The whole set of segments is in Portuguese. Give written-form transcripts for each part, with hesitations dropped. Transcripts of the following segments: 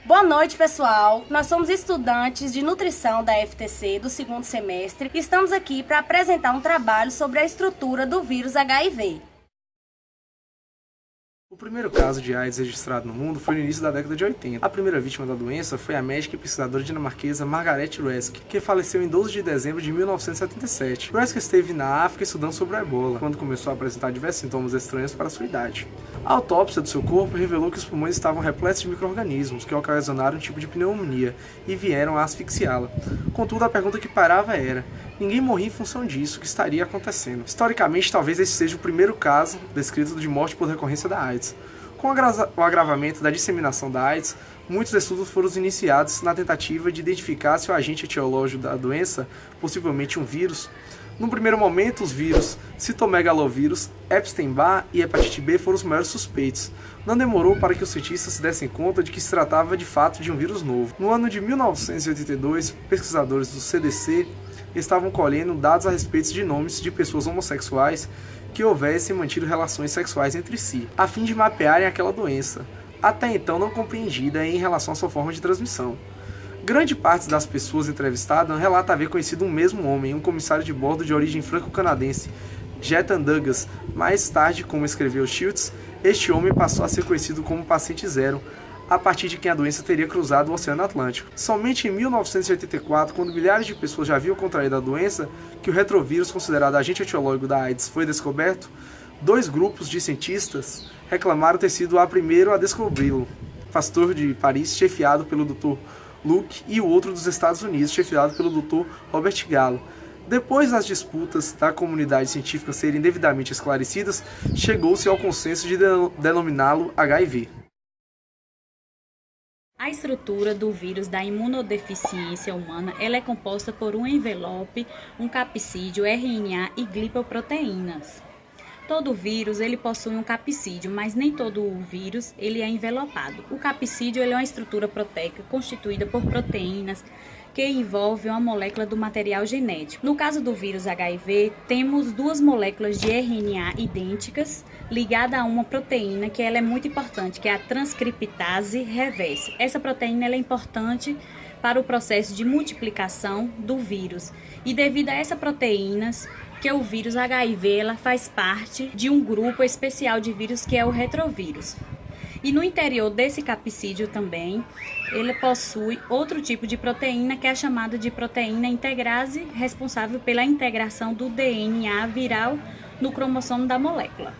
Boa noite, pessoal! Nós somos estudantes de nutrição da FTC do segundo semestre e estamos aqui para apresentar um trabalho sobre a estrutura do vírus HIV. O primeiro caso de AIDS registrado no mundo foi no início da década de 80. A primeira vítima da doença foi a médica e pesquisadora dinamarquesa Margaret Ruesk, que faleceu em 12 de dezembro de 1977. Ruesk esteve na África estudando sobre o ebola, quando começou a apresentar diversos sintomas estranhos para sua idade. A autópsia do seu corpo revelou que os pulmões estavam repletos de micro-organismos que ocasionaram um tipo de pneumonia e vieram a asfixiá-la. Contudo, a pergunta que parava era: ninguém morria em função disso, o que estaria acontecendo? Historicamente, talvez esse seja o primeiro caso descrito de morte por decorrência da AIDS. Com o agravamento da disseminação da AIDS, muitos estudos foram iniciados na tentativa de identificar se o agente etiológico da doença, possivelmente um vírus. No primeiro momento, os vírus citomegalovírus, Epstein-Barr e hepatite B foram os maiores suspeitos. Não demorou para que os cientistas se dessem conta de que se tratava de fato de um vírus novo. No ano de 1982, pesquisadores do CDC estavam colhendo dados a respeito de nomes de pessoas homossexuais que houvessem mantido relações sexuais entre si, a fim de mapearem aquela doença, até então não compreendida em relação à sua forma de transmissão. Grande parte das pessoas entrevistadas relata haver conhecido um mesmo homem, um comissário de bordo de origem franco-canadense, Jetan Douglas. Mais tarde, como escreveu Schultz, este homem passou a ser conhecido como paciente zero, a partir de quem a doença teria cruzado o Oceano Atlântico. Somente em 1984, quando milhares de pessoas já haviam contraído a doença, que o retrovírus, considerado agente etiológico da AIDS, foi descoberto, dois grupos de cientistas reclamaram ter sido a primeiro a descobri-lo. Pasteur de Paris, chefiado pelo Dr. Luke, e o outro dos Estados Unidos, chefiado pelo Dr. Robert Gallo. Depois das disputas da comunidade científica serem devidamente esclarecidas, chegou-se ao consenso de denominá-lo HIV. A estrutura do vírus da imunodeficiência humana ela é composta por um envelope, um capsídeo, RNA e glicoproteínas. Todo vírus ele possui um capsídeo, mas nem todo o vírus ele é envelopado. O capsídeo ele é uma estrutura proteica constituída por proteínas que envolve uma molécula do material genético. No caso do vírus HIV, temos duas moléculas de RNA idênticas ligadas a uma proteína que ela é muito importante, que é a transcriptase reversa. Essa proteína ela é importante para o processo de multiplicação do vírus. E devido a essa proteínas, que o vírus HIV ela faz parte de um grupo especial de vírus que é o retrovírus. E no interior desse capsídeo também, ele possui outro tipo de proteína que é chamada de proteína integrase, responsável pela integração do DNA viral no cromossomo da molécula.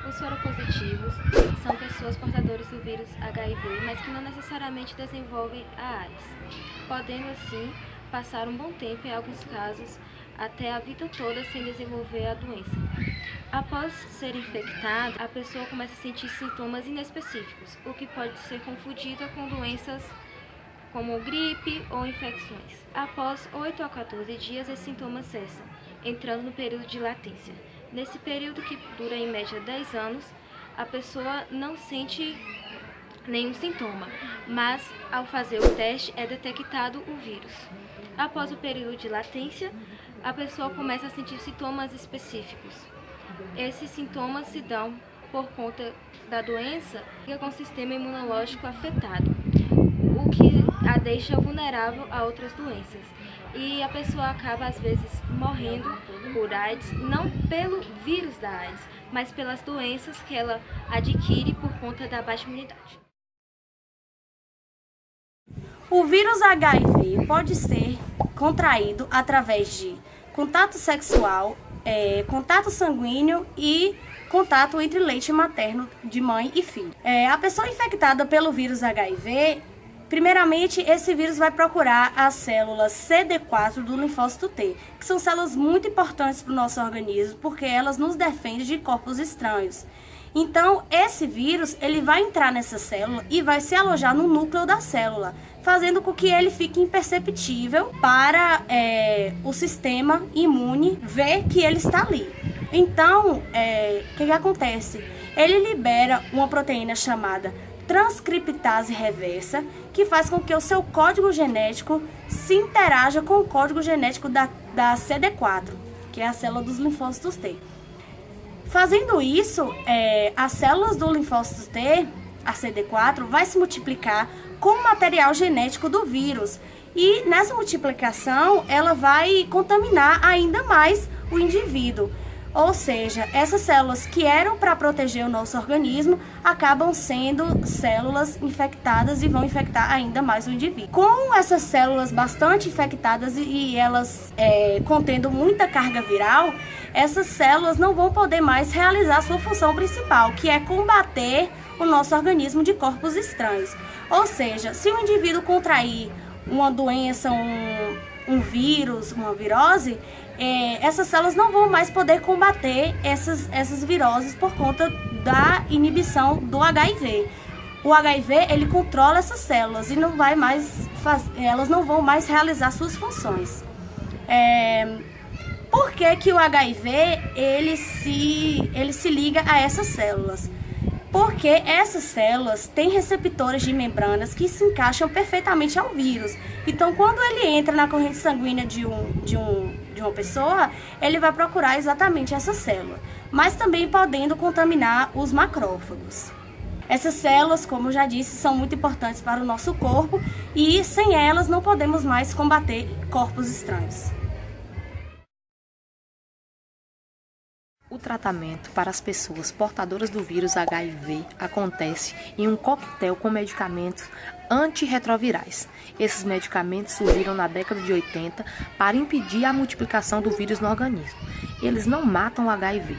Os soropositivos são pessoas portadoras do vírus HIV, mas que não necessariamente desenvolvem a AIDS, podendo assim passar um bom tempo, em alguns casos, até a vida toda sem desenvolver a doença. Após ser infectada, a pessoa começa a sentir sintomas inespecíficos, o que pode ser confundida com doenças como gripe ou infecções. Após 8 a 14 dias, esses sintomas cessam, entrando no período de latência. Nesse período, que dura em média 10 anos, a pessoa não sente nenhum sintoma, mas ao fazer o teste é detectado o vírus. Após o período de latência, a pessoa começa a sentir sintomas específicos. Esses sintomas se dão por conta da doença com o sistema imunológico afetado, o que a deixa vulnerável a outras doenças. E a pessoa acaba, às vezes, morrendo por AIDS, não pelo vírus da AIDS, mas pelas doenças que ela adquire por conta da baixa imunidade. O vírus HIV pode ser contraído através de contato sexual, contato sanguíneo e contato entre leite materno de mãe e filho. A pessoa infectada pelo vírus HIV, primeiramente, esse vírus vai procurar as células CD4 do linfócito T, que são células muito importantes para o nosso organismo, porque elas nos defendem de corpos estranhos. Então, esse vírus ele vai entrar nessa célula e vai se alojar no núcleo da célula, fazendo com que ele fique imperceptível para o sistema imune ver que ele está ali. Então, o que acontece? Ele libera uma proteína chamada transcriptase reversa, que faz com que o seu código genético se interaja com o código genético da CD4, que é a célula dos linfócitos T. Fazendo isso, as células do linfócito T, a CD4, vai se multiplicar com o material genético do vírus. E nessa multiplicação, ela vai contaminar ainda mais o indivíduo. Ou seja, essas células que eram para proteger o nosso organismo acabam sendo células infectadas e vão infectar ainda mais o indivíduo. Com essas células bastante infectadas e elas contendo muita carga viral, essas células não vão poder mais realizar sua função principal, que é combater o nosso organismo de corpos estranhos. Ou seja, se o indivíduo contrair uma doença, um vírus, uma virose, essas células não vão mais poder combater essas viroses por conta da inibição do HIV. O HIV, ele controla essas células e elas não vão mais realizar suas funções. Por que o HIV ele se liga a essas células? Porque essas células têm receptores de membranas que se encaixam perfeitamente ao vírus. Então, quando ele entra na corrente sanguínea de uma pessoa, ele vai procurar exatamente essa célula, mas também podendo contaminar os macrófagos. Essas células, como eu já disse, são muito importantes para o nosso corpo e sem elas não podemos mais combater corpos estranhos. O tratamento para as pessoas portadoras do vírus HIV acontece em um coquetel com medicamentos antirretrovirais. Esses medicamentos surgiram na década de 80 para impedir a multiplicação do vírus no organismo. Eles não matam o HIV,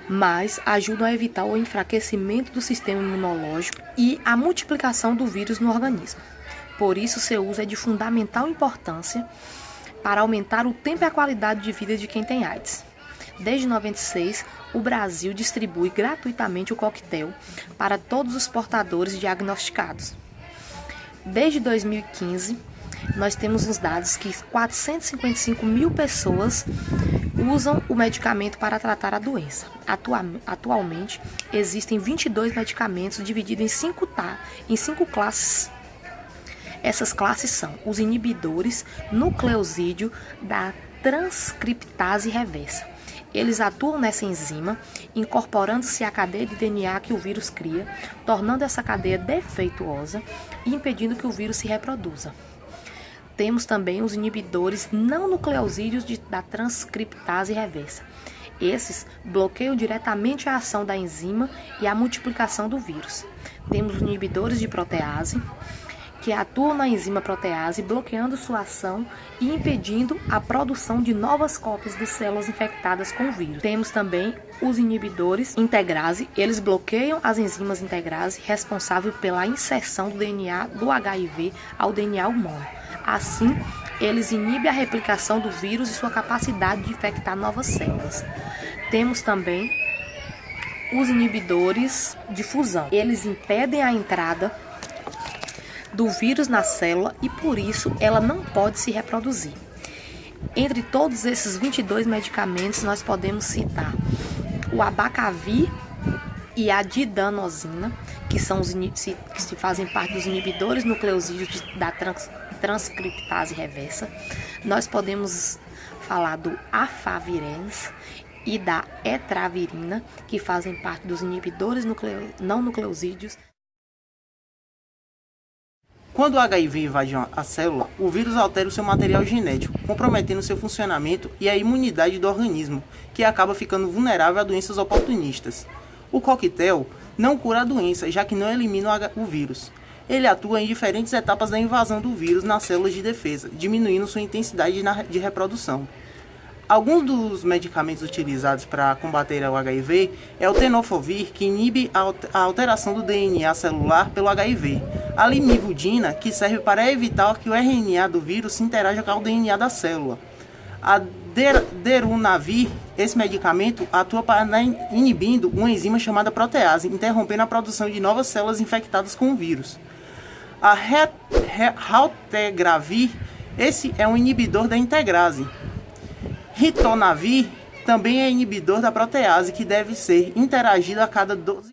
mas ajudam a evitar o enfraquecimento do sistema imunológico e a multiplicação do vírus no organismo. Por isso, seu uso é de fundamental importância para aumentar o tempo e a qualidade de vida de quem tem AIDS. Desde 96, o Brasil distribui gratuitamente o coquetel para todos os portadores diagnosticados. Desde 2015, nós temos os dados que 455 mil pessoas usam o medicamento para tratar a doença. Atualmente, existem 22 medicamentos divididos em cinco classes. Essas classes são os inibidores nucleosídeo da transcriptase reversa. Eles atuam nessa enzima, incorporando-se à cadeia de DNA que o vírus cria, tornando essa cadeia defeituosa e impedindo que o vírus se reproduza. Temos também os inibidores não nucleosídeos da transcriptase reversa. Esses bloqueiam diretamente a ação da enzima e a multiplicação do vírus. Temos os inibidores de protease, que atuam na enzima protease, bloqueando sua ação e impedindo a produção de novas cópias de células infectadas com o vírus. Temos também os inibidores integrase, eles bloqueiam as enzimas integrase responsáveis pela inserção do DNA do HIV ao DNA humano. Assim, eles inibem a replicação do vírus e sua capacidade de infectar novas células. Temos também os inibidores de fusão. Eles impedem a entrada do vírus na célula e por isso ela não pode se reproduzir. Entre todos esses 22 medicamentos nós podemos citar o abacavir e a didanosina, que se fazem parte dos inibidores nucleosídeos da transcriptase reversa. Nós podemos falar do afavirenz e da etravirina, que fazem parte dos inibidores não nucleosídeos. Quando o HIV invade a célula, o vírus altera o seu material genético, comprometendo seu funcionamento e a imunidade do organismo, que acaba ficando vulnerável a doenças oportunistas. O coquetel não cura a doença, já que não elimina o vírus. Ele atua em diferentes etapas da invasão do vírus nas células de defesa, diminuindo sua intensidade de reprodução. Alguns dos medicamentos utilizados para combater o HIV é o tenofovir, que inibe a alteração do DNA celular pelo HIV, a limivudina, que serve para evitar que o RNA do vírus se interaja com o DNA da célula. A derunavir, esse medicamento atua inibindo uma enzima chamada protease, interrompendo a produção de novas células infectadas com o vírus. A raltegravir, esse é um inibidor da integrase. Ritonavir também é inibidor da protease, que deve ser interagido a cada 12